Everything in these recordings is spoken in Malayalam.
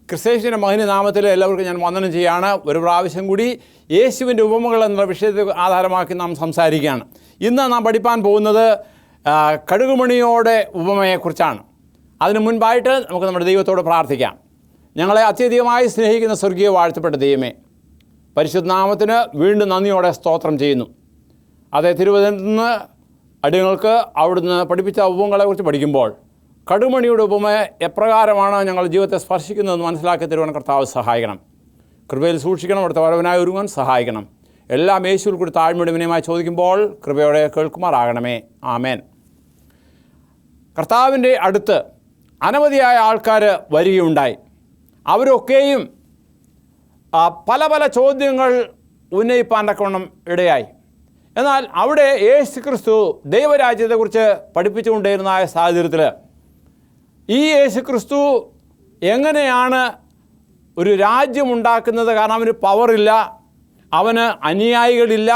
ക്രിസ്തേശുവിൻ്റെ മഹനീയനാമത്തിൽ എല്ലാവർക്കും ഞാൻ വന്ദനം ചെയ്യുകയാണ്. ഒരു പ്രാവശ്യം കൂടി യേശുവിൻ്റെ ഉപമകൾ എന്ന വിഷയത്തെ ആധാരമാക്കി നാം സംസാരിക്കുകയാണ്. ഇന്ന് നാം പഠിപ്പാൻ പോകുന്നത് കടുകുമണിയോടെ ഉപമയെക്കുറിച്ചാണ്. അതിനു മുൻപായിട്ട് നമുക്ക് നമ്മുടെ ദൈവത്തോട് പ്രാർത്ഥിക്കാം. ഞങ്ങളെ അത്യധികമായി സ്നേഹിക്കുന്ന സ്വർഗീയ വാഴ്ത്തപ്പെട്ട ദൈവമേ, പരിശുദ്ധ നാമത്തിന് വീണ്ടും നന്ദിയോടെ സ്തോത്രം ചെയ്യുന്നു. അതേ തിരുവനന്തപുരത്ത് നിന്ന് അടിയങ്ങൾക്ക് അവിടുന്ന് പഠിപ്പിച്ച ഉപമകളെക്കുറിച്ച് പഠിക്കുമ്പോൾ കടുകുമണിയുടെ ഉപമ എപ്രകാരമാണ് ഞങ്ങളുടെ ജീവിതത്തെ സ്പർശിക്കുന്നതെന്ന് മനസ്സിലാക്കി തരുവാൻ കർത്താവ് സഹായിക്കണം. കൃപയിൽ സൂക്ഷിക്കണം, അവിടുത്തെ വരവിനായി ഒരുങ്ങാൻ സഹായിക്കണം. എല്ലാം യേശുവിൽ കൂടി താഴ്മയുടെ വിനയമായി ചോദിക്കുമ്പോൾ കൃപയോടെ കേൾക്കുമാറാകണമേ. ആമേൻ. കർത്താവിൻ്റെ അടുത്ത് അനവധിയായ ആൾക്കാർ വരികയുണ്ടായി. അവരൊക്കെയും പല പല ചോദ്യങ്ങൾ ഉന്നയിപ്പാൻ തക്കവണ്ണം ഇടയായി. എന്നാൽ അവിടെ യേശു ക്രിസ്തു ദൈവരാജ്യത്തെക്കുറിച്ച് പഠിപ്പിച്ചുകൊണ്ടിരുന്ന സാഹചര്യത്തിൽ ഈ യേശു ക്രിസ്തു എങ്ങനെയാണ് ഒരു രാജ്യമുണ്ടാക്കുന്നത്? കാരണം അവന് പവറില്ല, അവന് അനുയായികളില്ല,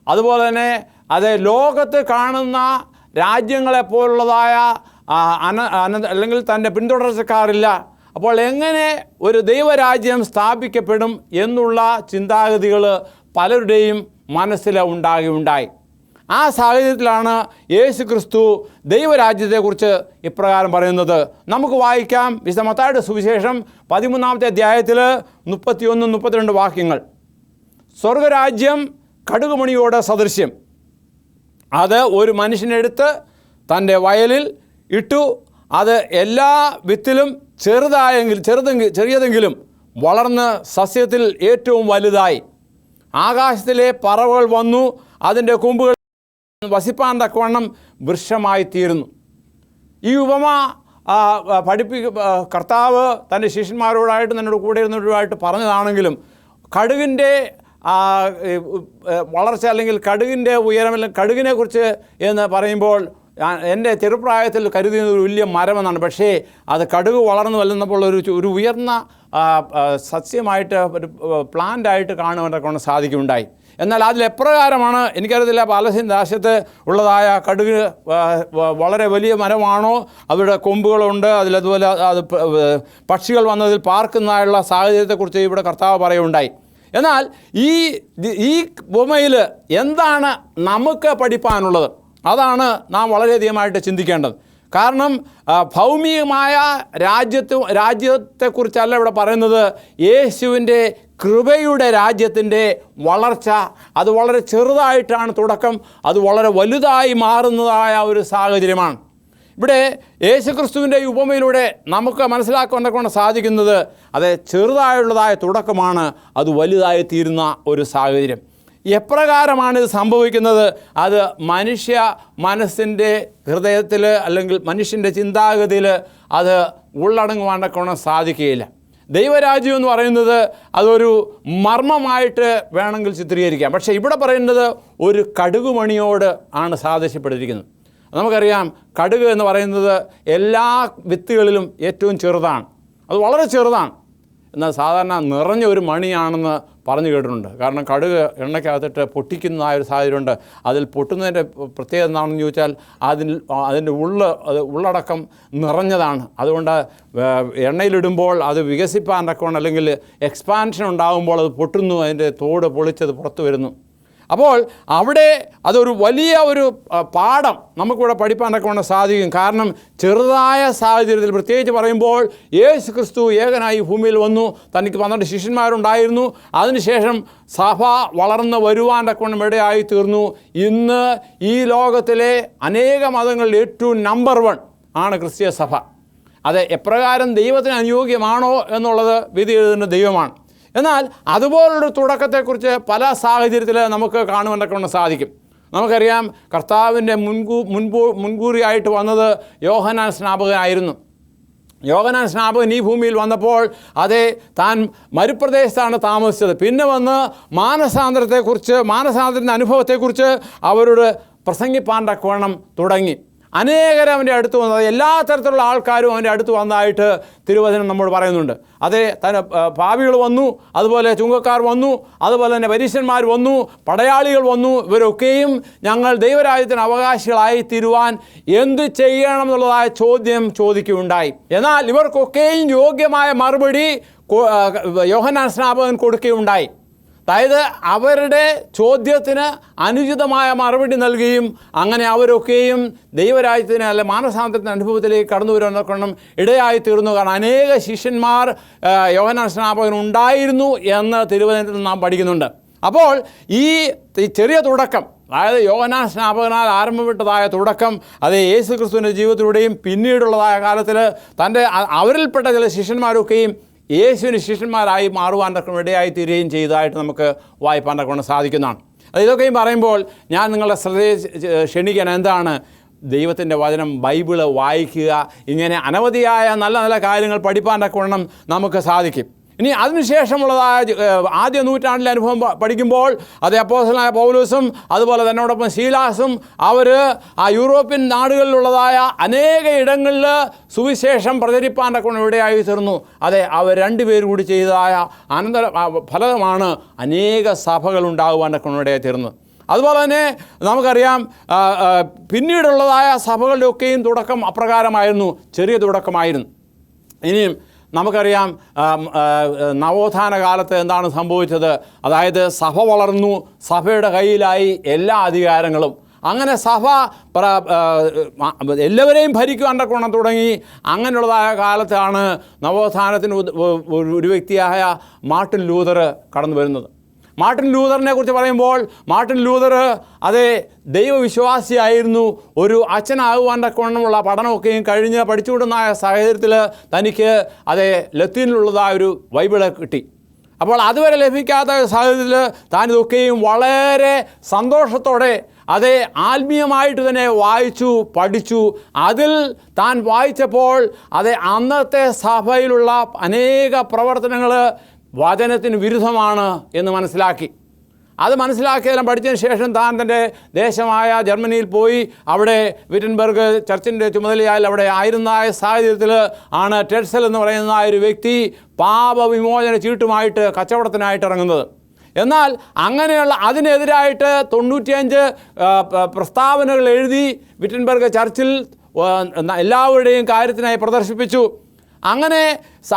അതുപോലെ തന്നെ അത് ലോകത്ത് കാണുന്ന രാജ്യങ്ങളെപ്പോലുള്ളതായ അല്ലെങ്കിൽ തൻ്റെ പിന്തുടർച്ചക്കാരില്ല. അപ്പോൾ എങ്ങനെ ഒരു ദൈവരാജ്യം സ്ഥാപിക്കപ്പെടും എന്നുള്ള ചിന്താഗതികൾ പലരുടെയും മനസ്സിൽ ഉണ്ടായി. ആ സാഹചര്യത്തിലാണ് യേശു ക്രിസ്തു ദൈവരാജ്യത്തെക്കുറിച്ച് ഇപ്രകാരം പറയുന്നത്. നമുക്ക് വായിക്കാം വിശുദ്ധ മത്തായിയുടെ സുവിശേഷം 13-ാമത്തെ അധ്യായത്തിൽ 31-32 വാക്യങ്ങൾ. സ്വർഗരാജ്യം കടുകുമണിയോട് സദൃശ്യം. അത് ഒരു മനുഷ്യനെടുത്ത് തൻ്റെ വയലിൽ ഇട്ടു. അത് എല്ലാ വിത്തിലും ചെറിയതെങ്കിലും വളർന്ന് സസ്യത്തിൽ ഏറ്റവും വലുതായി. ആകാശത്തിലെ പറവകൾ വന്നു അതിൻ്റെ കൊമ്പുകൾ വസിപ്പാൻ തക്കവണ്ണം വൃക്ഷമായി തീരുന്നു. ഈ ഉപമ കർത്താവ് തൻ്റെ ശിഷ്യന്മാരോടായിട്ട് തന്നോട് കൂടെ ഇരുന്നവരുമായിട്ട് പറഞ്ഞതാണെങ്കിലും കടുകിൻ്റെ വളർച്ച അല്ലെങ്കിൽ കടുകിൻ്റെ ഉയരം അല്ലെങ്കിൽ കടുകിനെക്കുറിച്ച് എന്ന് പറയുമ്പോൾ എൻ്റെ ചെറുപ്രായത്തിൽ കരുതിയത് ഒരു വലിയ മരമെന്നാണ്. പക്ഷേ അത് കടുക് വളർന്നു വല്ലുന്നപ്പോൾ ഒരു ഉയർന്ന സസ്യമായിട്ട് ഒരു പ്ലാന്റായിട്ട് കാണുവാൻ സാധിക്കുന്നുണ്ടായി. എന്നാൽ അതിൽ എപ്രകാരമാണ് എനിക്കറിയത്തില്ല. പാലസ്തീൻ ദേശത്ത് ഉള്ളതായ കടുക് വളരെ വലിയ മരമാണോ, അവരുടെ കൊമ്പുകളുണ്ട്, അതിലതുപോലെ അത് പക്ഷികൾ വന്നതിൽ പാർക്കുന്നതായുള്ള സാഹചര്യത്തെക്കുറിച്ച് ഇവിടെ കർത്താവ് പറയുകയുണ്ടായി. എന്നാൽ ഈ ഉപമയിൽ എന്താണ് നമുക്ക് പഠിപ്പാനുള്ളത്? അതാണ് നാം വളരെയധികമായിട്ട് ചിന്തിക്കേണ്ടത്. കാരണം ഭൗമികമായ രാജ്യത്തെക്കുറിച്ചല്ല ഇവിടെ പറയുന്നത്. യേശുവിൻ്റെ കൃപയുടെ രാജ്യത്തിൻ്റെ വളർച്ച, അത് വളരെ ചെറുതായിട്ടാണ് തുടക്കം, അത് വളരെ വലുതായി മാറുന്നതായ ഒരു സാഹചര്യമാണ്. ഇവിടെ യേശുക്രിസ്തുവിൻ്റെ ഈ ഉപമയിലൂടെ നമുക്ക് മനസ്സിലാക്കാൻ സാധിക്കുന്നത് അത് ചെറുതായുള്ളതായ തുടക്കമാണ്, അത് വലുതായി തീരുന്ന ഒരു സാഹചര്യം. എപ്രകാരമാണിത് സംഭവിക്കുന്നത്? അത് മനുഷ്യ മനസ്സിൻ്റെ ഹൃദയത്തിൽ അല്ലെങ്കിൽ മനുഷ്യൻ്റെ ചിന്താഗതിയിൽ അത് ഉള്ളടങ്ങുവാൻ സാധിക്കുകയില്ല. ദൈവരാജ്യം എന്ന് പറയുന്നത് അതൊരു മർമ്മമായിട്ട് വേണമെങ്കിൽ ചിത്രീകരിക്കാം. പക്ഷേ ഇവിടെ പറയുന്നത് ഒരു കടുകുമണിയോട് ആണ് സാദൃശ്യപ്പെട്ടിരിക്കുന്നത്. നമുക്കറിയാം, കടുക് എന്ന് പറയുന്നത് എല്ലാ വിത്തുകളിലും ഏറ്റവും ചെറുതാണ്, അത് വളരെ ചെറുതാണ്. എന്നാൽ സാധാരണ നിറഞ്ഞ ഒരു മണിയാണെന്ന് പറഞ്ഞു കേട്ടിട്ടുണ്ട്. കാരണം കടുക് എണ്ണയ്ക്കകത്തിട്ട് പൊട്ടിക്കുന്നതായ ഒരു സാഹചര്യമുണ്ട്. അതിൽ പൊട്ടുന്നതിൻ്റെ പ്രത്യേകത എന്താണെന്ന് ചോദിച്ചാൽ അതിൻ്റെ ഉള്ളടക്കം നിറഞ്ഞതാണ്. അതുകൊണ്ട് എണ്ണയിലിടുമ്പോൾ അത് വികസിപ്പാൻ തക്കവണ്ണം അല്ലെങ്കിൽ എക്സ്പാൻഷൻ ഉണ്ടാകുമ്പോൾ അത് പൊട്ടുന്നു, അതിൻ്റെ തോട് പൊളിച്ചത് പുറത്തു വരുന്നു. അപ്പോൾ അവിടെ അതൊരു വലിയ ഒരു പാഠം നമുക്കിവിടെ പഠിപ്പാൻ തക്കവണ്ണം സാധിക്കും. കാരണം ചെറുതായ സാഹചര്യത്തിൽ, പ്രത്യേകിച്ച് പറയുമ്പോൾ യേശു ക്രിസ്തു ഏകനായി ഭൂമിയിൽ വന്നു, തനിക്ക് 12 ശിഷ്യന്മാരുണ്ടായിരുന്നു. അതിനുശേഷം സഭ വളർന്ന് വരുവാൻ തക്കവണ്ണം ഇടയായി തീർന്നു. ഇന്ന് ഈ ലോകത്തിലെ അനേക മതങ്ങളിൽ ഏറ്റവും നമ്പർ 1 ആണ് ക്രിസ്തീയ സഭ. അത് എപ്രകാരം ദൈവത്തിന് അനുയോഗ്യമാണോ എന്നുള്ളത് വിധി എഴുതുന്ന ദൈവമാണ്. എന്നാൽ അതുപോലുള്ളൊരു തുടക്കത്തെക്കുറിച്ച് പല സാഹചര്യത്തിൽ നമുക്ക് കാണുവാൻ സാധിക്കും. നമുക്കറിയാം, കർത്താവിൻ്റെ മുൻകൂറിയായിട്ട് വന്നത് യോഹന്നാൻ സ്നാപകനായിരുന്നു. യോഹന്നാൻ സ്നാപകൻ ഈ ഭൂമിയിൽ വന്നപ്പോൾ താൻ മരുപ്രദേശത്താണ് താമസിച്ചത്. പിന്നെ വന്ന് മാനസാന്തരത്തിൻ്റെ അനുഭവത്തെക്കുറിച്ച് അവരോട് പ്രസംഗിപ്പാൻ തക്കവണ്ണം തുടങ്ങി. അനേകരും അവൻ്റെ അടുത്ത് വന്നത്, എല്ലാ തരത്തിലുള്ള ആൾക്കാരും അവൻ്റെ അടുത്ത് വന്നതായിട്ട് തിരുവചനം നമ്മോട് പറയുന്നുണ്ട്. അതേ തന്നെ പാപികൾ വന്നു, അതുപോലെ ചുങ്കക്കാർ വന്നു, അതുപോലെ തന്നെ പരീശന്മാർ വന്നു, പടയാളികൾ വന്നു. ഇവരൊക്കെയും ഞങ്ങൾ ദൈവരാജ്യത്തിന് അവകാശികളായി തീരുവാൻ എന്ത് ചെയ്യണം എന്നുള്ളതായ ചോദ്യം ചോദിക്കുകയുണ്ടായി. എന്നാൽ ഇവർക്കൊക്കെയും യോഗ്യമായ മറുപടി യോഹന്നാൻ സ്നാപകൻ കൊടുക്കുകയുണ്ടായി. അതായത് അവരുടെ ചോദ്യത്തിന് അനുചിതമായ മറുപടി നൽകുകയും അങ്ങനെ അവരൊക്കെയും ദൈവരാജ്യത്തിന് അല്ലെ മാനസാന്തരത്തിൻ്റെ അനുഭവത്തിലേക്ക് കടന്നു വരുവാൻ ഇടയായി തീർന്നു. കാരണം അനേക ശിഷ്യന്മാർ യോഹന്നാൻ സ്നാപകൻ ഉണ്ടായിരുന്നു എന്ന് തിരുവചനത്തിൽ നാം പഠിക്കുന്നുണ്ട്. അപ്പോൾ ഈ ചെറിയ തുടക്കം, അതായത് യോഹന്നാൻ സ്നാപകനാൽ ആരംഭപ്പെട്ടതായ തുടക്കം, അത് യേശു ക്രിസ്തുവിൻ്റെ ജീവിതത്തിലൂടെയും പിന്നീടുള്ളതായ കാലത്തിൽ അവരിൽപ്പെട്ട ചില ശിഷ്യന്മാരൊക്കെയും യേശുവിന് ശിഷ്യന്മാരായി മാറുവാൻ ഇടയായി തീരുകയും ചെയ്തതായിട്ട് നമുക്ക് വായിപ്പാൻ സാധിക്കുന്നതാണ്. ഇതൊക്കെയും പറയുമ്പോൾ ഞാൻ നിങ്ങളുടെ ശ്രദ്ധയെ ക്ഷണിക്കാൻ എന്താണ്, ദൈവത്തിൻ്റെ വചനം ബൈബിള് വായിക്കുക. ഇങ്ങനെ അനവധിയായ നല്ല നല്ല കാര്യങ്ങൾ പഠിപ്പാൻ നമുക്ക് സാധിക്കും. ഇനി അതിനുശേഷമുള്ളതായ ആദ്യ നൂറ്റാണ്ടിലെ അനുഭവം പഠിക്കുമ്പോൾ അത് അപ്പോസ്തലനായ പൗലോസും അതുപോലെ തന്നോടൊപ്പം ശീലാസും അവർ ആ യൂറോപ്യൻ നാടുകളിലുള്ളതായ അനേക ഇടങ്ങളിൽ സുവിശേഷം പ്രചരിപ്പാൻ ഇവിടെയായി തീർന്നു. അതെ, അവർ രണ്ടുപേരും കൂടി ചെയ്തതായ അനന്തര ഫലമാണ് അനേക സഭകൾ ഉണ്ടാകുവാൻ ഇവിടെയായി തീർന്നു. അതുപോലെ തന്നെ നമുക്കറിയാം പിന്നീടുള്ളതായ സഭകളുടെയൊക്കെയും തുടക്കം അപ്രകാരമായിരുന്നു, ചെറിയ തുടക്കമായിരുന്നു. ഇനിയും നമുക്കറിയാം നവോത്ഥാന കാലത്ത് എന്താണ് സംഭവിച്ചത്. അതായത് സഭ വളർന്നു, സഭയുടെ കയ്യിലായി എല്ലാ അധികാരങ്ങളും. അങ്ങനെ സഭ എല്ലാവരെയും ഭരിക്കുവാൻ തുടങ്ങി. അങ്ങനെയുള്ളതായ കാലത്താണ് നവോത്ഥാനത്തിന് ഒരു വ്യക്തിയായ മാർട്ടിൻ ലൂതർ കടന്നു വരുന്നത്. മാർട്ടിൻ ലൂതറിനെ കുറിച്ച് പറയുമ്പോൾ മാർട്ടിൻ ലൂതർ അതേ ദൈവവിശ്വാസിയായിരുന്നു. ഒരു അച്ഛനാകുവാൻ തക്കവണ്ണമുള്ള പഠനമൊക്കെയും കഴിഞ്ഞ് പഠിച്ചുകൊണ്ടുന്ന സാഹചര്യത്തിൽ തനിക്ക് അതേ ലത്തീനിലുള്ളതായ ഒരു ബൈബിള് കിട്ടി. അപ്പോൾ അതുവരെ ലഭിക്കാത്ത സാഹചര്യത്തിൽ താൻ ഇതൊക്കെയും വളരെ സന്തോഷത്തോടെ അതേ ആത്മീയമായിട്ട് തന്നെ വായിച്ചു പഠിച്ചു. അതിൽ താൻ വായിച്ചപ്പോൾ അതേ അന്നത്തെ സഭയിലുള്ള അനേക പ്രവർത്തനങ്ങൾ വചനത്തിന് വിരുദ്ധമാണ് എന്ന് മനസ്സിലാക്കി. അത് മനസ്സിലാക്കിയതെല്ലാം പഠിച്ചതിന് ശേഷം താൻ തൻ്റെ ദേശമായ ജർമ്മനിയിൽ പോയി അവിടെ വിറ്റൻബർഗ് ചർച്ചിൻ്റെ ചുമതലയാൽ അവിടെ ആയിരുന്ന സാഹചര്യത്തിൽ ആണ് ടെർസൽ എന്ന് പറയുന്ന ഒരു വ്യക്തി പാപവിമോചന ചീട്ടുമായിട്ട് കച്ചവടത്തിനായിട്ട് ഇറങ്ങുന്നത്. എന്നാൽ അങ്ങനെയുള്ള അതിനെതിരായിട്ട് 95 പ്രസ്താവനകൾ എഴുതി വിറ്റൻബർഗ് ചർച്ചിൽ എല്ലാവരുടെയും കാര്യത്തിനായി പ്രദർശിപ്പിച്ചു. അങ്ങനെ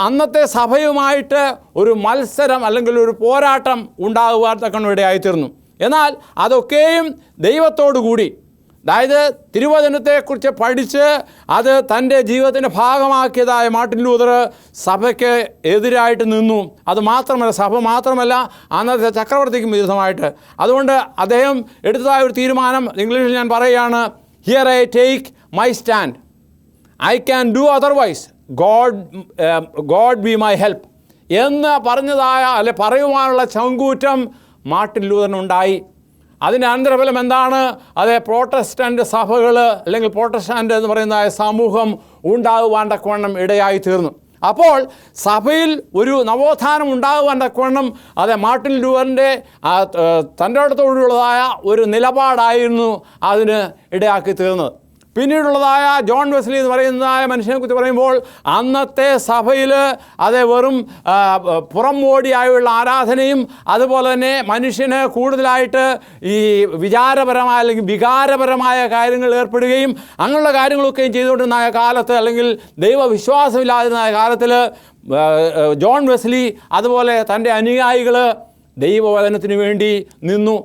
അന്നത്തെ സഭയുമായിട്ട് ഒരു മത്സരം അല്ലെങ്കിൽ ഒരു പോരാട്ടം ഉണ്ടാകുവാൻ ഇടയായിത്തീർന്നു. എന്നാൽ അതൊക്കെയും ദൈവത്തോടു കൂടി, അതായത് തിരുവചനത്തെക്കുറിച്ച് പഠിച്ച് അത് തൻ്റെ ജീവിതത്തിൻ്റെ ഭാഗമാക്കിയതായ മാർട്ടിൻ ലൂതർ സഭയ്ക്ക് എതിരായിട്ട് നിന്നു. അത് മാത്രമല്ല, സഭ മാത്രമല്ല അന്നത്തെ ചക്രവർത്തിക്കും വിരുദ്ധമായിട്ട്. അതുകൊണ്ട് അദ്ദേഹം എടുത്തതായ ഒരു തീരുമാനം ഇംഗ്ലീഷിൽ ഞാൻ പറയുകയാണ്, here I take my stand, I can do otherwise, God be my help എന്ന് പറഞ്ഞതായ അല്ലെ പറയുവാനുള്ള ചങ്കൂറ്റം മാർട്ടിൻ ലൂതറിനുണ്ടായി. അതിൻ്റെ അനന്തരഫലം എന്താണ്? അത് പ്രോട്ടസ്റ്റൻ്റ് സഭകൾ അല്ലെങ്കിൽ പ്രോട്ടസ്റ്റൻ്റ് എന്ന് പറയുന്ന സമൂഹം ഉണ്ടാകുവാൻ തക്കവണ്ണം ഇടയായി തീർന്നു. അപ്പോൾ സഭയിൽ ഒരു നവോത്ഥാനം ഉണ്ടാകുവാൻ തക്കവണ്ണം അത് മാർട്ടിൻ ലൂതറിൻ്റെ തൻ്റെ അടുത്തോടുള്ളതായ ഒരു നിലപാടായിരുന്നു അതിന് ഇടയാക്കി തീർന്നത്. പിന്നീടുള്ളതായ ജോൺ വെസ്ലി എന്ന് പറയുന്നതായ മനുഷ്യനെക്കുറിച്ച് പറയുമ്പോൾ അന്നത്തെ സഭയിൽ അത് വെറും പുറംമോടിയായുള്ള ആരാധനയും അതുപോലെ തന്നെ മനുഷ്യന് കൂടുതലായിട്ട് ഈ വിചാരപരമായ അല്ലെങ്കിൽ വികാരപരമായ കാര്യങ്ങൾ ഏർപ്പെടുകയും അങ്ങനെയുള്ള കാര്യങ്ങളൊക്കെയും ചെയ്തുകൊണ്ടിരുന്ന കാലത്ത് അല്ലെങ്കിൽ ദൈവവിശ്വാസമില്ലാതിരുന്ന കാലത്തിൽ ജോൺ വെസ്ലി അതുപോലെ തൻ്റെ അനുയായികൾ ദൈവവചനത്തിന് വേണ്ടി നിന്നു.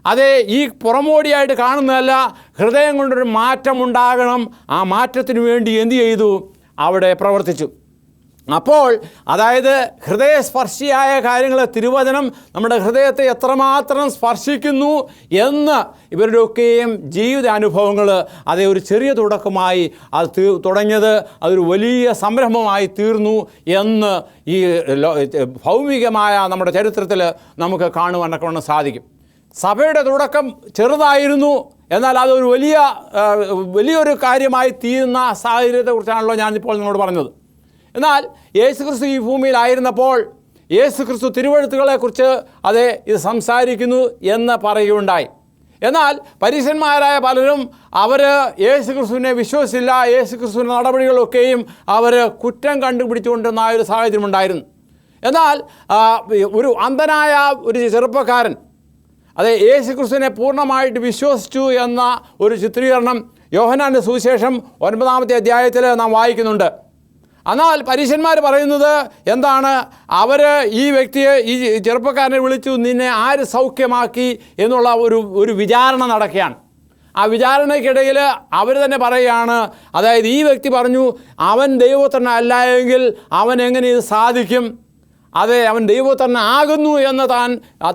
അതേ, ഈ പുറമോടിയായിട്ട് കാണുന്നതല്ല, ഹൃദയം കൊണ്ടൊരു മാറ്റമുണ്ടാകണം. ആ മാറ്റത്തിന് വേണ്ടി എന്തു ചെയ്തു? അവിടെ പ്രവർത്തിച്ചു. അപ്പോൾ അതായത് ഹൃദയസ്പർശിയായ കാര്യങ്ങൾ, തിരുവചനം നമ്മുടെ ഹൃദയത്തെ എത്രമാത്രം സ്പർശിക്കുന്നു എന്ന് ഇവരുടെയൊക്കെയും ജീവിത അനുഭവങ്ങൾ അതേ ഒരു ചെറിയ തുടക്കമായി അത് തുടങ്ങിയത് അതൊരു വലിയ സംരംഭമായി തീർന്നു എന്ന് ഈ ഭൗമികമായ നമ്മുടെ ചരിത്രത്തിൽ നമുക്ക് കാണുവാനൊക്കെ സാധിക്കും. സഭയുടെ തുടക്കം ചെറുതായിരുന്നു, എന്നാൽ അതൊരു വലിയൊരു കാര്യമായി തീരുന്ന സാഹചര്യത്തെക്കുറിച്ചാണല്ലോ ഞാനിപ്പോൾ നിങ്ങളോട് പറഞ്ഞത്. എന്നാൽ യേശുക്രിസ്തു ഈ ഭൂമിയിലായിരുന്നപ്പോൾ യേശുക്രിസ്തു തിരുവെഴുത്തുകളെക്കുറിച്ച് ഇത് സംസാരിക്കുന്നു എന്ന് പറയുകയുണ്ടായി. എന്നാൽ പരീശന്മാരായ പലരും അവർ യേശുക്രിസ്തുവിനെ വിശ്വസിച്ചില്ല. യേശുക്രിസ്തുവിൻ്റെ നടപടികളൊക്കെയും അവർ കുറ്റം കണ്ടുപിടിച്ചുകൊണ്ടിരുന്ന ഒരു സാഹചര്യമുണ്ടായിരുന്നു. എന്നാൽ ഒരു അന്ധനായ ഒരു ചെറുപ്പക്കാരൻ യേശുക്രിസ്തുവിനെ പൂർണ്ണമായിട്ട് വിശ്വസിച്ചു എന്ന ഒരു ചിത്രീകരണം യോഹന്നാൻ്റെ സുവിശേഷം 9-ാമത്തെ അധ്യായത്തിൽ നാം വായിക്കുന്നുണ്ട്. എന്നാൽ പരീശന്മാർ പറയുന്നത് എന്താണ്? അവർ ഈ വ്യക്തിയെ, ഈ ചെറുപ്പക്കാരനെ വിളിച്ചു, നിന്നെ ആര് സൗഖ്യമാക്കി എന്നുള്ള ഒരു വിചാരണ നടക്കുകയാണ്. ആ വിചാരണയ്ക്കിടയിൽ അവർ തന്നെ പറയുകയാണ്, അതായത് ഈ വ്യക്തി പറഞ്ഞു, അവൻ ദൈവപുത്രനല്ല എങ്കിൽ അവൻ എങ്ങനെ ഇത് സാധിക്കും? അവൻ ദൈവപുത്രൻ ആകുന്നു എന്ന്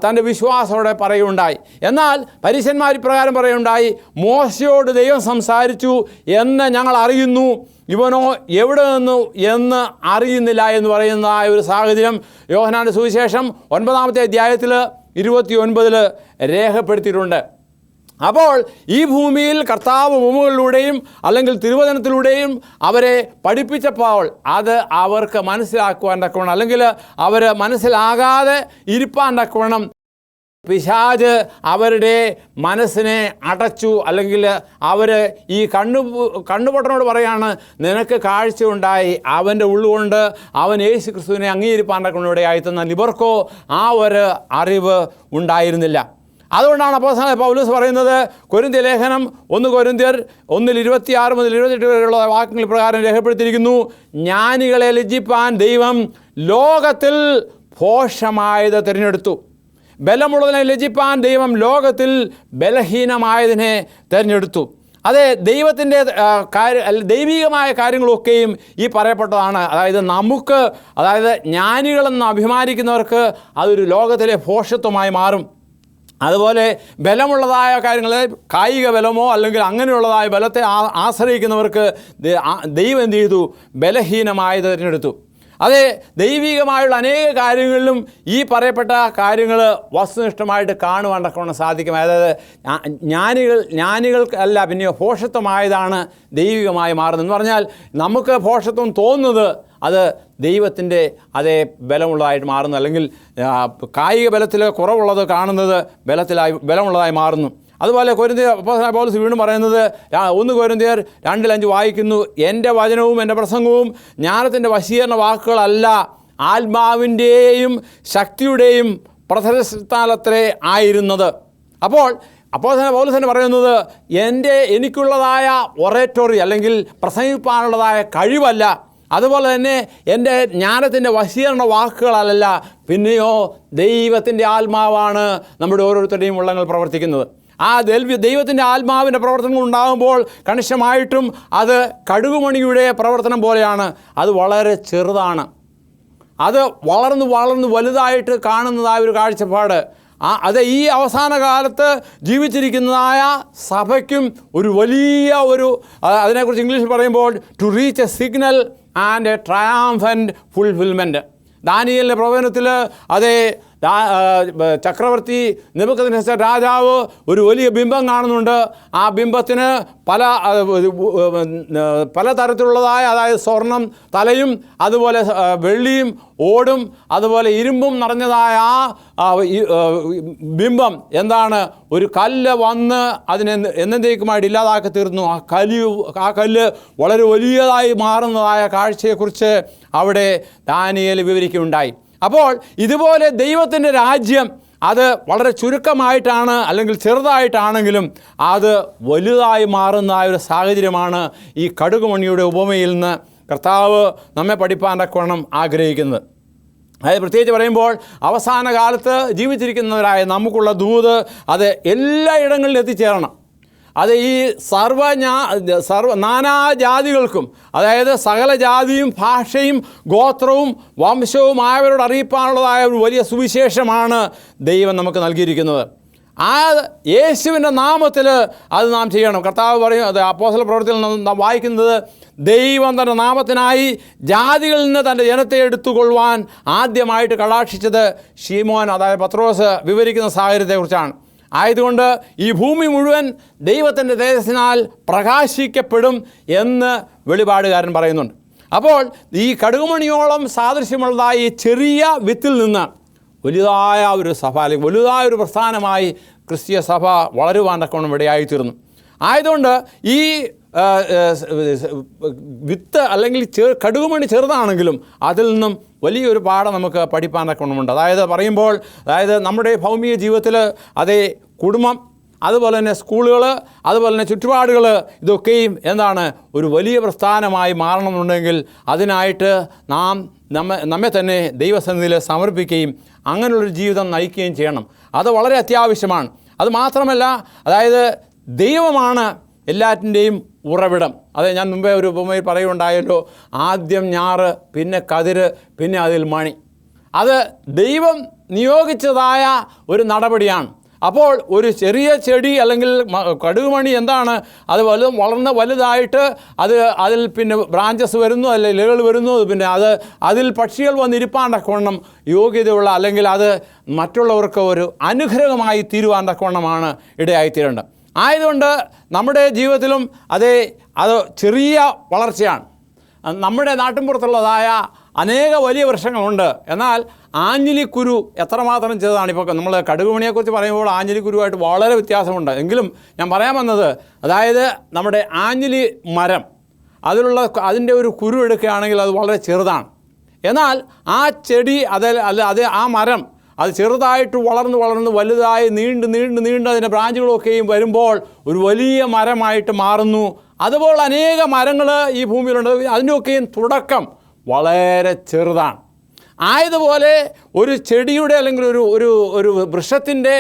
തൻ്റെ വിശ്വാസത്തോടെ പറയുകയുണ്ടായി. എന്നാൽ പരീശന്മാർ ഇപ്രകാരം പറയുകയുണ്ടായി, മോശയോട് ദൈവം സംസാരിച്ചു എന്ന് ഞങ്ങൾ അറിയുന്നു, ഇവനോ എവിടെ നിന്നു എന്ന് അറിയുന്നില്ല എന്ന് പറയുന്ന ഒരു സാഹചര്യം യോഹന്നാൻ്റെ സുവിശേഷം 9-ാമത്തെ അധ്യായത്തിൽ 29 രേഖപ്പെടുത്തിയിട്ടുണ്ട്. അപ്പോൾ ഈ ഭൂമിയിൽ കർത്താവ് ഉപമകളിലൂടെയും അല്ലെങ്കിൽ തിരുവചനത്തിലൂടെയും അവരെ പഠിപ്പിച്ചപ്പോൾ അത് അവർക്ക് മനസ്സിലാക്കുവാൻ തക്കവണ്ണം, അല്ലെങ്കിൽ അവർ മനസ്സിലാകാതെ ഇരിപ്പാൻ തക്കവണ്ണം പിശാച് അവരുടെ മനസ്സിനെ അടച്ചു. അല്ലെങ്കിൽ അവർ ഈ കണ്ണുപൊട്ടനോട് പറയാണ്, നിനക്ക് കാഴ്ച ഉണ്ടായി, അവൻ്റെ ഉള്ളുകൊണ്ട് അവൻ യേശു ക്രിസ്തുവിനെ അംഗീകരിപ്പാൻ തക്കവണ്ണം ഇടയായിത്തന്നാൽ ഇവർക്കോ ആ ഒരു അറിവ് ഉണ്ടായിരുന്നില്ല. അതുകൊണ്ടാണ് അപ്പോസ്തലനായ പൗലോസ് പറയുന്നത്, കൊരിന്ത്യ ലേഖനം 1 കൊരിന്ത്യർ 1:26-28 വരെയുള്ള വാക്യങ്ങൾ പ്രകാരം രേഖപ്പെടുത്തിയിരിക്കുന്നു, ജ്ഞാനികളെ ലജ്ജിപ്പാൻ ദൈവം ലോകത്തിൽ ഭോഷമായത് തിരഞ്ഞെടുത്തു, ബലമുള്ളതിനെ ലജ്ജിപ്പാൻ ദൈവം ലോകത്തിൽ ബലഹീനമായതിനെ തിരഞ്ഞെടുത്തു. അതെ, ദൈവത്തിൻ്റെ ദൈവികമായ കാര്യങ്ങളൊക്കെയും ഈ പറയപ്പെട്ടതാണ്. അതായത് നമുക്ക്, അതായത് ജ്ഞാനികളെന്ന് അഭിമാനിക്കുന്നവർക്ക് അതൊരു ലോകത്തിലെ ഭോഷത്വമായി മാറും. അതുപോലെ ബലമുള്ളതായ കാര്യങ്ങൾ, കായിക ബലമോ അല്ലെങ്കിൽ അങ്ങനെയുള്ളതായ ബലത്തെ ആശ്രയിക്കുന്നവർക്ക് ദൈവം എന്ത് ചെയ്തു? ബലഹീനമായത് തിരഞ്ഞെടുത്തു. അതെ, ദൈവികമായുള്ള അനേക കാര്യങ്ങളിലും ഈ പറയപ്പെട്ട കാര്യങ്ങൾ വസ്തുനിഷ്ഠമായിട്ട് കാണുവാൻ തക്കവണ്ണം സാധിക്കും. അതായത് ജ്ഞാനികൾക്കല്ല പിന്നെയോ ഭോഷത്വമായതാണ് ദൈവികമായി മാറുന്നതെന്ന് പറഞ്ഞാൽ, നമുക്ക് ഭോഷത്വം തോന്നുന്നത് അത് ദൈവത്തിൻ്റെ അതേ ബലമുള്ളതായിട്ട് മാറുന്നു, അല്ലെങ്കിൽ കായിക ബലത്തിൽ കുറവുള്ളത് കാണുന്നത് ബലമുള്ളതായി മാറുന്നു. അതുപോലെ അപ്പോസ്തലനായ പൗലോസ് വീണ്ടും പറയുന്നത് 1 കൊരിന്ത്യർ 2:5 വായിക്കുന്നു, എൻ്റെ വചനവും എൻ്റെ പ്രസംഗവും ജ്ഞാനത്തിൻ്റെ വശീകരണ വാക്കുകളല്ല, ആത്മാവിൻ്റെയും ശക്തിയുടെയും പ്രദർശനത്താലത്രേ ആയിരുന്നത്. അപ്പോൾ അപ്പോസ്തലനായ പൗലോസ് തന്നെ പറയുന്നത്, എനിക്കുള്ളതായ ഒറേറ്റോറി അല്ലെങ്കിൽ പ്രസംഗിപ്പാനുള്ളതായ കഴിവല്ല, അതുപോലെ തന്നെ എൻ്റെ ജ്ഞാനത്തിൻ്റെ വശീകരണ വാക്കുകളല്ല, പിന്നെയോ ദൈവത്തിൻ്റെ ആത്മാവാണ് നമ്മുടെ ഓരോരുത്തരുടെയും ഉള്ളങ്ങൾ പ്രവർത്തിക്കുന്നത്. ആ ദൈവത്തിൻ്റെ ആത്മാവിൻ്റെ പ്രവർത്തനങ്ങൾ ഉണ്ടാകുമ്പോൾ കണിശമായിട്ടും അത് കടുകുമണിയുടെ പ്രവർത്തനം പോലെയാണ്. അത് വളരെ ചെറുതാണ്, അത് വളർന്ന് വലുതായിട്ട് കാണുന്നതായ ഒരു കാഴ്ചപ്പാട്. അത് ഈ അവസാന കാലത്ത് ജീവിച്ചിരിക്കുന്നതായ സഭയ്ക്കും ഒരു വലിയ അതിനെക്കുറിച്ച് ഇംഗ്ലീഷിൽ പറയുമ്പോൾ to reach a signal and a triumphant fulfilment. ദാനിയേലിൻ്റെ പ്രവചനത്തിൽ അതേ ചക്രവർത്തി നെബൂഖദ്നേസർ രാജാവ് ഒരു വലിയ ബിംബം കാണുന്നുണ്ട്. ആ ബിംബത്തിന് പല തരത്തിലുള്ളതായ, അതായത് സ്വർണം തലയും അതുപോലെ വെള്ളിയും ഓടും അതുപോലെ ഇരുമ്പും നിറഞ്ഞതായ ആ ബിംബം എന്താണ്? ഒരു കല്ല് വന്ന് അതിനെ എന്നേക്കുമായിട്ട് ഇല്ലാതാക്കി തീർന്നു. ആ കല്ല് വളരെ വലിയതായി മാറുന്നതായ കാഴ്ചയെക്കുറിച്ച് അവിടെ ദാനിയേൽ വിവരിക്കുകയുണ്ടായി. അപ്പോൾ ഇതുപോലെ ദൈവത്തിൻ്റെ രാജ്യം അത് വളരെ ചുരുക്കമായിട്ടാണ് അല്ലെങ്കിൽ ചെറുതായിട്ടാണെങ്കിലും അത് വലുതായി മാറുന്ന ഒരു സാഹചര്യമാണ് ഈ കടുകുമണിയുടെ ഉപമയിൽ നിന്ന് കർത്താവ് നമ്മെ പഠിപ്പാൻ തക്കവണ്ണം ആഗ്രഹിക്കുന്നത്. അതായത് പ്രത്യേകിച്ച് പറയുമ്പോൾ അവസാന കാലത്ത് ജീവിച്ചിരിക്കുന്നവരായ നമുക്കുള്ള ദൂത് അത് എല്ലായിടങ്ങളിലും എത്തിച്ചേരണം. അത് ഈ നാനാജാതികൾക്കും, അതായത് സകല ജാതിയും ഭാഷയും ഗോത്രവും വംശവും ആയവരോട് അറിയിപ്പാനുള്ളതായ ഒരു വലിയ സുവിശേഷമാണ് ദൈവം നമുക്ക് നൽകിയിരിക്കുന്നത്. ആ യേശുവിൻ്റെ നാമത്തിൽ അത് നാം ചെയ്യണം. കർത്താവ് പറയും, അത് അപ്പോസ്തല പ്രവൃത്തിയിൽ നാം വായിക്കുന്നത്, ദൈവം തൻ്റെ നാമത്തിനായി ജാതികളിൽ നിന്ന് തൻ്റെ ജനത്തെ എടുത്തുകൊള്ളുവാൻ ആദ്യമായിട്ട് കടാക്ഷിച്ചത് ശീമോൻ, അതായത് പത്രോസ് വിവരിക്കുന്ന സാഹചര്യത്തെക്കുറിച്ചാണ്. ആയതുകൊണ്ട് ഈ ഭൂമി മുഴുവൻ ദൈവത്തിൻ്റെ തേജസ്സിനാൽ പ്രകാശിക്കപ്പെടും എന്ന് വെളിപാടുകാരൻ പറയുന്നുണ്ട്. അപ്പോൾ ഈ കടുകുമണിയോളം സാദൃശ്യമുള്ളതായ ഈ ചെറിയ വിത്തിൽ നിന്ന് വലുതായ ഒരു സഭ അല്ലെങ്കിൽ വലുതായ ഒരു പ്രസ്ഥാനമായി ക്രിസ്തീയ സഭ വളരുവാൻ തക്കവണ്ണം ഇടയായിത്തീർന്നു. ആയതുകൊണ്ട് ഈ വിത്ത് അല്ലെങ്കിൽ കടുകുമണി ചെറുതാണെങ്കിലും അതിൽ നിന്നും വലിയൊരു പാഠം നമുക്ക് പഠിപ്പാൻ തക്കവണ്ണമുണ്ട്. അതായത് നമ്മുടെ ഭൗമിക ജീവിതത്തിൽ അതേ കുടുംബം, അതുപോലെ തന്നെ സ്കൂളുകൾ, അതുപോലെ തന്നെ ചുറ്റുപാടുകൾ, ഇതൊക്കെയും എന്താണ് ഒരു വലിയ പ്രസ്ഥാനമായി മാറണമെന്നുണ്ടെങ്കിൽ അതിനായിട്ട് നമ്മെ തന്നെ ദൈവസന്നിധിയിൽ സമർപ്പിക്കുകയും അങ്ങനെയുള്ളൊരു ജീവിതം നയിക്കുകയും ചെയ്യണം. അത് വളരെ അത്യാവശ്യമാണ്. അത് മാത്രമല്ല, അതായത് ദൈവമാണ് എല്ലാറ്റിൻ്റെയും ഉറവിടം. അതെ, ഞാൻ മുമ്പേ ഒരു ഉപമയിൽ പറയുകയുണ്ടായല്ലോ, ആദ്യം ഞാറ്, പിന്നെ കതിര്, പിന്നെ അതിൽ മണി. അത് ദൈവം നിയോഗിച്ചതായ ഒരു നടപടിയാണ്. അപ്പോൾ ഒരു ചെറിയ ചെടി അല്ലെങ്കിൽ കടുകുമണി എന്താണ്, അത് വളർന്ന് വലുതായിട്ട് അതിൽ പിന്നെ ബ്രാഞ്ചസ് വരുന്നു, അല്ലെങ്കിൽ ഇലകൾ വരുന്നു, പിന്നെ അതിൽ പക്ഷികൾ വന്നിരിപ്പാൻ തക്കവണ്ണം യോഗ്യതയുള്ള, അല്ലെങ്കിൽ അത് മറ്റുള്ളവർക്ക് ഒരു അനുഗ്രഹമായി തീരുവാൻ തക്കവണ്ണമാണ് ഇടയായിത്തീരേണ്ടത്. ആയതുകൊണ്ട് നമ്മുടെ ജീവിതത്തിലും അത് ചെറിയ വളർച്ചയാണ്. നമ്മുടെ നാട്ടിൻപുറത്തുള്ളതായ അനേക വലിയ വൃക്ഷങ്ങളുണ്ട്. എന്നാൽ ആഞ്ഞിലിക്കുരു എത്രമാത്രം ചെറുതാണ്. ഇപ്പോൾ നമ്മൾ കടുകുമണിയെക്കുറിച്ച് പറയുമ്പോൾ ആഞ്ഞിലിക്കുരുവായിട്ട് വളരെ വ്യത്യാസമുണ്ട്. എങ്കിലും ഞാൻ പറയാൻ വന്നത്, അതായത് നമ്മുടെ ആഞ്ഞിലി മരം, അതിൻ്റെ ഒരു കുരു എടുക്കുകയാണെങ്കിൽ അത് വളരെ ചെറുതാണ്. എന്നാൽ ആ ചെടി ആ മരം അത് ചെറുതായിട്ട് വളർന്ന് വലുതായി നീണ്ട് അതിൻ്റെ ബ്രാഞ്ചുകളൊക്കെയും വരുമ്പോൾ ഒരു വലിയ മരമായിട്ട് മാറുന്നു. അതുപോലെ അനേക മരങ്ങൾ ഈ ഭൂമിയിലുണ്ട്. അതിൻ്റെയൊക്കെയും തുടക്കം വളരെ ചെറുതാണ്. ആയതുപോലെ ഒരു ചെടിയുടെ അല്ലെങ്കിൽ ഒരു വൃക്ഷത്തിൻ്റെ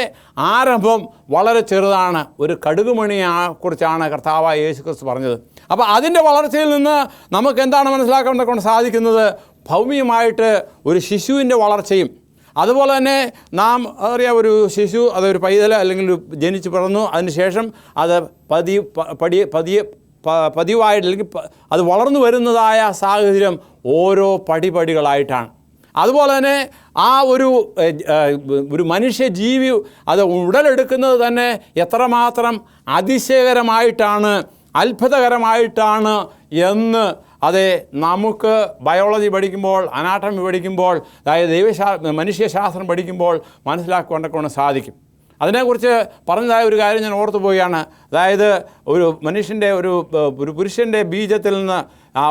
ആരംഭം വളരെ ചെറുതാണ്. ഒരു കടുകുമണിയെ കുറിച്ചാണ് കർത്താവായ യേശുക്രിസ്തു പറഞ്ഞത്. അപ്പോൾ അതിൻ്റെ വളർച്ചയിൽ നിന്ന് നമുക്ക് എന്താണ് മനസ്സിലാക്കാൻ സാധിക്കുന്നത്? ഭൗമികമായിട്ട് ഒരു ശിശുവിൻ്റെ വളർച്ചയും, അതുപോലെ തന്നെ നാം അറിയാം, ഒരു ശിശു അതൊരു പൈതൽ അല്ലെങ്കിൽ ജനിച്ച് പിറന്നു, അതിനുശേഷം അത് പതിവായിട്ട് അല്ലെങ്കിൽ അത് വളർന്നു വരുന്നതായ സാഹചര്യം ഓരോ പടിപടികളായിട്ടാണ്. അതുപോലെ തന്നെ ആ ഒരു മനുഷ്യജീവി അത് ഉടലെടുക്കുന്നത് തന്നെ എത്രമാത്രം അതിശയകരമായിട്ടാണ്, അത്ഭുതകരമായിട്ടാണ് എന്ന് നമുക്ക് ബയോളജി പഠിക്കുമ്പോൾ, അനാട്ടമി പഠിക്കുമ്പോൾ, അതായത് മനുഷ്യശാസ്ത്രം പഠിക്കുമ്പോൾ മനസ്സിലാക്കൊണ്ടൊക്കെ സാധിക്കും. അതിനെക്കുറിച്ച് പറഞ്ഞതായ ഒരു കാര്യം ഞാൻ ഓർത്തു പോവുകയാണ്. അതായത് ഒരു മനുഷ്യൻ്റെ ഒരു പുരുഷൻ്റെ ബീജത്തിൽ നിന്ന്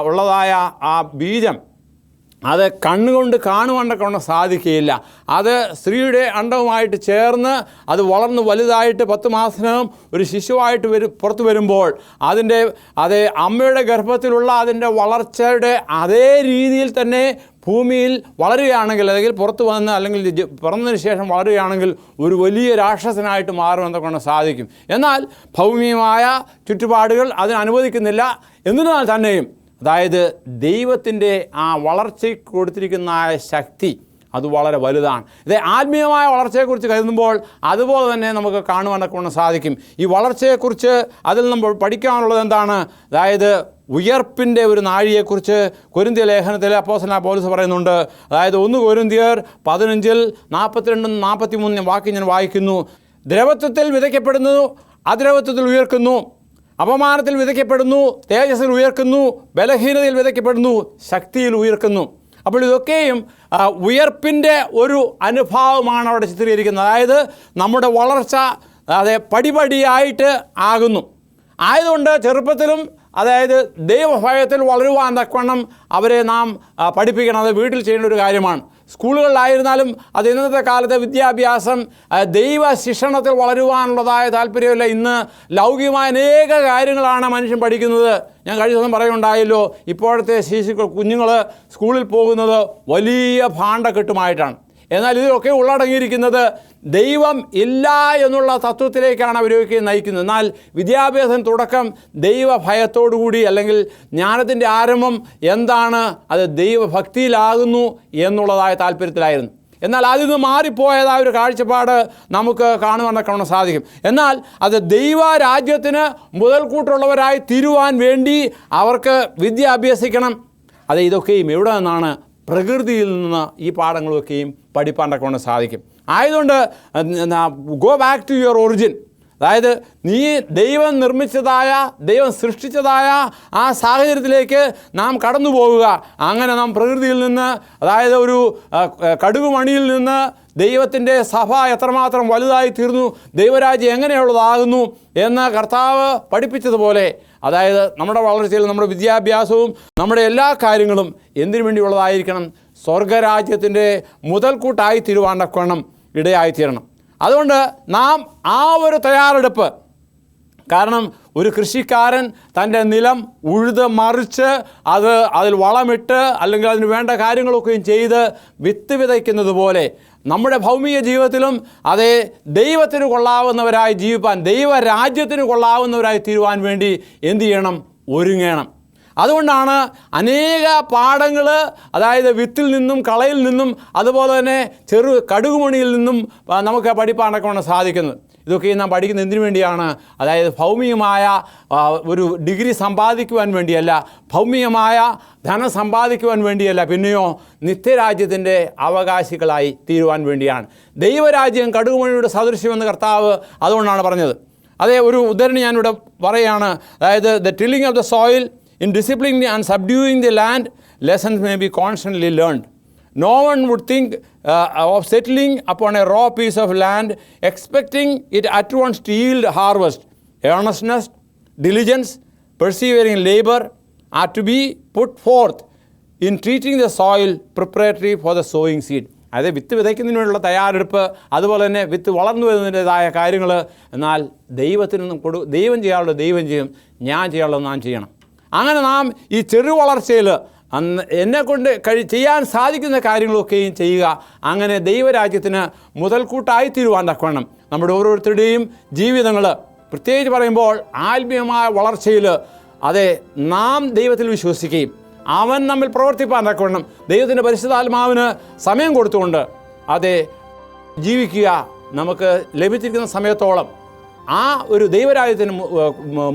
ഉള്ളതായ ആ ബീജം അത് കണ്ണുകൊണ്ട് കാണുവാനൊക്കെ സാധിക്കുകയില്ല. അത് സ്ത്രീയുടെ അണ്ഡവുമായിട്ട് ചേർന്ന് അത് വളർന്ന് വലുതായിട്ട് 10 മാസത്തിനകം ഒരു ശിശുവായിട്ട് പുറത്തു വരുമ്പോൾ അതേ അമ്മയുടെ ഗർഭത്തിലുള്ള അതിൻ്റെ വളർച്ചയുടെ അതേ രീതിയിൽ തന്നെ ഭൂമിയിൽ വളരുകയാണെങ്കിൽ, അല്ലെങ്കിൽ പുറത്ത് വന്ന് അല്ലെങ്കിൽ പിറന്നതിന് ശേഷം വളരുകയാണെങ്കിൽ ഒരു വലിയ രാക്ഷസനായിട്ട് മാറുമെന്നൊക്കെ സാധിക്കും. എന്നാൽ ഭൗമികമായ ചുറ്റുപാടുകൾ അതിന് അനുവദിക്കുന്നില്ല. എന്നിരുന്നാൽ തന്നെയും അതായത് ദൈവത്തിൻ്റെ ആ വളർച്ചയ്ക്ക് കൊടുത്തിരിക്കുന്ന ശക്തി അത് വളരെ വലുതാണ്. ഇത് ആത്മീയമായ വളർച്ചയെക്കുറിച്ച് കരുതുമ്പോൾ അതുപോലെ തന്നെ നമുക്ക് കാണുവാനൊക്കെ സാധിക്കും. ഈ വളർച്ചയെക്കുറിച്ച് അതിൽ നമ്മൾ പഠിക്കാനുള്ളത് എന്താണ്? അതായത് ഉയർപ്പിൻ്റെ ഒരു നാഴിയെക്കുറിച്ച് കൊരിന്ത്യ ലേഖനത്തിൽ അപ്പോസ്തലനായ പൗലോസ് പറയുന്നുണ്ട്. അതായത് 1 കൊരിന്ത്യർ 15:42-43 വാക്യം ഞാൻ വായിക്കുന്നു. ദ്രവത്വത്തിൽ വിതയ്ക്കപ്പെടുന്നു, അദ്രവത്വത്തിൽ ഉയർക്കുന്നു. അപമാനത്തിൽ വിതയ്ക്കപ്പെടുന്നു, തേജസ്സിൽ ഉയർക്കുന്നു. ബലഹീനതയിൽ വിതയ്ക്കപ്പെടുന്നു, ശക്തിയിൽ ഉയർക്കുന്നു. അപ്പോൾ ഇതൊക്കെയും ഉയർപ്പിൻ്റെ ഒരു അനുഭാവമാണ് അവിടെ ചിത്രീകരിക്കുന്നത്. അതായത് നമ്മുടെ വളർച്ച പടിപടിയായിട്ട് ആകുന്നു. ആയതുകൊണ്ട് ചെറുപ്പത്തിലും അതായത് ദൈവഭയത്തിൽ വളരുവാൻ തക്കവണ്ണം അവരെ നാം പഠിപ്പിക്കണം. അത് വീട്ടിൽ ചെയ്യേണ്ട ഒരു കാര്യമാണ്. സ്കൂളുകളിലായിരുന്നാലും അത് ഇന്നത്തെ കാലത്തെ വിദ്യാഭ്യാസം ദൈവ ശിക്ഷണത്തിൽ വളരുവാനുള്ളതായ താല്പര്യമില്ല. ഇന്ന് ലൗകികമായ അനേക കാര്യങ്ങളാണ് മനുഷ്യൻ പഠിക്കുന്നത്. ഞാൻ കഴിഞ്ഞ ദിവസം പറയുന്നുണ്ടായല്ലോ, ഇപ്പോഴത്തെ കുഞ്ഞുങ്ങൾ സ്കൂളിൽ പോകുന്നത് വലിയ ഭാണ്ഡക്കെട്ടുമായിട്ടാണ്. എന്നാൽ ഇതിലൊക്കെ ഉള്ളടങ്ങിയിരിക്കുന്നത് ദൈവം ഇല്ല എന്നുള്ള തത്വത്തിലേക്കാണ് അവരൊക്കെ നയിക്കുന്നത്. എന്നാൽ വിദ്യാഭ്യാസം തുടക്കം ദൈവഭയത്തോടുകൂടി അല്ലെങ്കിൽ ജ്ഞാനത്തിൻ്റെ ആരംഭം എന്താണ്, അത് ദൈവഭക്തിയിലാകുന്നു എന്നുള്ളതായ താല്പര്യത്തിലായിരുന്നു. എന്നാൽ അതിൽ നിന്ന് മാറിപ്പോയതായ ഒരു കാഴ്ചപ്പാട് നമുക്ക് കാണുവാനൊക്കെ സാധിക്കും. എന്നാൽ അത് ദൈവരാജ്യത്തിന് മുതൽക്കൂട്ടുള്ളവരായി തീരുവാൻ വേണ്ടി അവർക്ക് വിദ്യ അഭ്യസിക്കണം. ഇതൊക്കെയും എവിടെ നിന്നാണ്? പ്രകൃതിയിൽ നിന്ന് ഈ പാഠങ്ങളൊക്കെയും പഠിപ്പാനൊക്കെ സാധിക്കും. ആയതുകൊണ്ട് go back to your origin. അതായത് നീ ദൈവം നിർമ്മിച്ചതായ, ദൈവം സൃഷ്ടിച്ചതായ ആ സാഹചര്യത്തിലേക്ക് നാം കടന്നു പോവുക. അങ്ങനെ നാം പ്രകൃതിയിൽ നിന്ന്, അതായത് ഒരു കടുകുമണിയിൽ നിന്ന് ദൈവത്തിൻ്റെ സഭ എത്രമാത്രം വലുതായി തീർന്നു, ദൈവരാജ്യം എങ്ങനെയുള്ളതാകുന്നു എന്ന് കർത്താവ് പഠിപ്പിച്ചതുപോലെ, അതായത് നമ്മുടെ വളർച്ചയിൽ നമ്മുടെ വിദ്യാഭ്യാസവും നമ്മുടെ എല്ലാ കാര്യങ്ങളും എന്തിനു വേണ്ടിയുള്ളതായിരിക്കണം? സ്വർഗരാജ്യത്തിൻ്റെ മുതൽക്കൂട്ടായി തീരുവാനൊക്കെ ഇടയായിത്തീരണം. അതുകൊണ്ട് നാം ആ ഒരു തയ്യാറെടുപ്പ്, കാരണം ഒരു കൃഷിക്കാരൻ തൻ്റെ നിലം ഉഴുത് മറിച്ച് അതിൽ വളമിട്ട് അല്ലെങ്കിൽ അതിന് വേണ്ട കാര്യങ്ങളൊക്കെയും ചെയ്ത് വിത്ത് വിതയ്ക്കുന്നത് പോലെ നമ്മുടെ ഭൗമിക ജീവിതത്തിലും അതേ ദൈവത്തിന് കൊള്ളാവുന്നവരായി ജീവിപ്പാൻ, ദൈവരാജ്യത്തിന് കൊള്ളാവുന്നവരായി തീരുവാൻ വേണ്ടി എന്തു ചെയ്യണം? ഒരുങ്ങണം. അതുകൊണ്ടാണ് അനേക പാഠങ്ങൾ, അതായത് വിത്തിൽ നിന്നും കളയിൽ നിന്നും അതുപോലെ തന്നെ കടുകുമണിയിൽ നിന്നും നമുക്ക് പഠിപ്പാനൊക്കെ സാധിക്കുന്നത്. ഇതൊക്കെ നാം പഠിക്കുന്നത് എന്തിനു വേണ്ടിയാണ്? അതായത് ഭൗമികമായ ഒരു ഡിഗ്രി സമ്പാദിക്കുവാൻ വേണ്ടിയല്ല, ഭൗമികമായ ധനം സമ്പാദിക്കുവാൻ വേണ്ടിയല്ല, പിന്നെയോ നിത്യരാജ്യത്തിൻ്റെ അവകാശികളായി തീരുവാൻ വേണ്ടിയാണ്. ദൈവരാജ്യം കടുകുമണിയുടെ സദൃശ്യമെന്ന് കർത്താവ് അതുകൊണ്ടാണ് പറഞ്ഞത്. അതേ ഒരു ഉദാഹരണം ഞാനിവിടെ പറയുകയാണ്. അതായത് the tilling of the soil in disciplining and subduing the land, lessons may be constantly learned. No one would think of settling upon a raw piece of land, expecting it at once to yield harvest. Earnestness, diligence, persevering labor are to be put forth in treating the soil preparatory for the sowing seed. അതായത് വിത്ത് വിതയ്ക്കുന്നതിന് വേണ്ടിയുള്ള തയ്യാറെടുപ്പ്, അതുപോലെ തന്നെ വിത്ത് വളർന്നു വരുന്നതിൻ്റെതായ കാര്യങ്ങൾ. എന്നാൽ ദൈവത്തിനൊന്നും ദൈവം ചെയ്യാനുള്ളത് ദൈവം ചെയ്യും, ഞാൻ ചെയ്യാനുള്ളത് നാം ചെയ്യണം. അങ്ങനെ നാം ഈ ചെറു വളർച്ചയിൽ എന്നെക്കൊണ്ട് ചെയ്യാൻ സാധിക്കുന്ന കാര്യങ്ങളൊക്കെയും ചെയ്യുക. അങ്ങനെ ദൈവരാജ്യത്തിന് മുതൽക്കൂട്ടായിത്തീരുവാൻ തക്കവണ്ണം നമ്മുടെ ഓരോരുത്തരുടെയും ജീവിതങ്ങൾ, പ്രത്യേകിച്ച് പറയുമ്പോൾ ആത്മീയമായ വളർച്ചയിൽ, അതെ നാം ദൈവത്തിൽ വിശ്വസിക്കുകയും അവൻ നമ്മിൽ പ്രവർത്തിപ്പാൻ തക്കവണ്ണം ദൈവത്തിൻ്റെ പരിശുദ്ധാത്മാവിന് സമയം കൊടുത്തുകൊണ്ട് അതെ ജീവിക്കുക. നമുക്ക് ലഭിച്ചിരിക്കുന്ന സമയത്തോളം ആ ഒരു ദൈവരാജ്യത്തിന്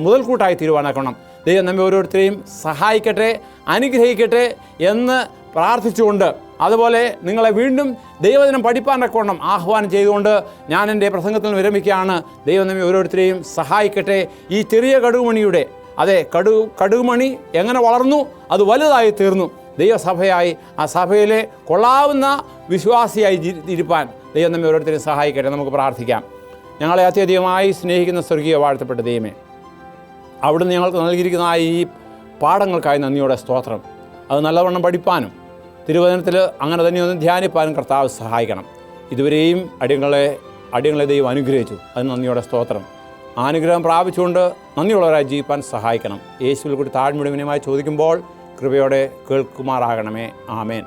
മുതൽക്കൂട്ടായി തീരുവാനാക്കണം. ദൈവം നമ്മെ ഓരോരുത്തരെയും സഹായിക്കട്ടെ, അനുഗ്രഹിക്കട്ടെ എന്ന് പ്രാർത്ഥിച്ചുകൊണ്ട്, അതുപോലെ നിങ്ങളെ വീണ്ടും ദൈവദിനം പഠിപ്പാനൊക്കെ ആഹ്വാനം ചെയ്തുകൊണ്ട് ഞാൻ എൻ്റെ പ്രസംഗത്തിൽ വിരമിക്കുകയാണ്. ദൈവം നമ്മെ ഓരോരുത്തരെയും സഹായിക്കട്ടെ. ഈ ചെറിയ കടുകുമണിയുടെ കടുകുമണി എങ്ങനെ വളർന്നു, അത് വലുതായി തീർന്നു. ദൈവസഭയായി ആ സഭയിലെ കൊള്ളാവുന്ന വിശ്വാസിയായി ഇരിപ്പാൻ ദൈവം നമ്മെ ഓരോരുത്തരെയും സഹായിക്കട്ടെ. നമുക്ക് പ്രാർത്ഥിക്കാം. ഞങ്ങളെ അത്യധികമായി സ്നേഹിക്കുന്ന സ്വർഗീയ വാഴ്ത്തപ്പെട്ട ദൈവമേ, അവിടുന്ന് ഞങ്ങൾക്ക് നൽകിയിരിക്കുന്ന ഈ പാഠങ്ങൾക്കായി നന്ദിയോടെ സ്തോത്രം. അത് നല്ലവണ്ണം പഠിപ്പാനും തിരുവചനത്തിൽ അങ്ങനെ തന്നെ ഒന്ന് ധ്യാനിപ്പാനും കർത്താവ് സഹായിക്കണം. ഇതുവരെയും അടിയങ്ങളെ ദൈവം അനുഗ്രഹിച്ചു, അതിന് നന്ദിയോടെ സ്തോത്രം. അനുഗ്രഹം പ്രാപിച്ചുകൊണ്ട് നന്ദിയുള്ളവരായി ജീവിപ്പാൻ സഹായിക്കണം. യേശുവിൽ കൂടി താഴ്മയുടമനുമായി ചോദിക്കുമ്പോൾ കൃപയോടെ കേൾക്കുമാറാകണമേ. ആമേൻ.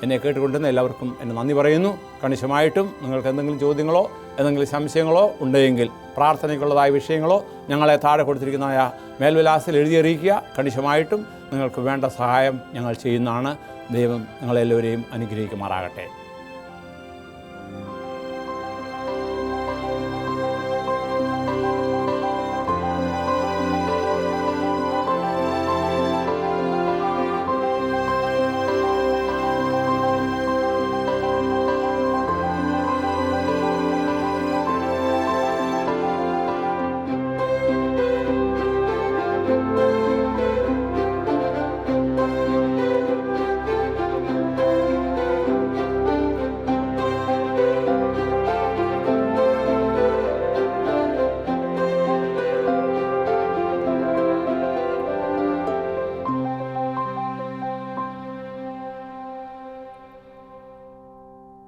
എന്നെ കേട്ടുകൊണ്ടുന്ന എല്ലാവർക്കും എന്നെ നന്ദി പറയുന്നു. കണിശമായിട്ടും നിങ്ങൾക്ക് എന്തെങ്കിലും ചോദ്യങ്ങളോ എന്തെങ്കിലും സംശയങ്ങളോ ഉണ്ടെങ്കിൽ, പ്രാർത്ഥനയ്ക്കുള്ളതായ വിഷയങ്ങളോ ഞങ്ങളെ താഴെ കൊടുത്തിരിക്കുന്നതായ മേൽവിലാസത്തിൽ എഴുതിയറിയിക്കുക. കണിശമായിട്ടും നിങ്ങൾക്ക് വേണ്ട സഹായം ഞങ്ങൾ ചെയ്യുന്നതാണ്. ദൈവം നിങ്ങളെല്ലാവരെയും അനുഗ്രഹിക്കുമാറാകട്ടെ.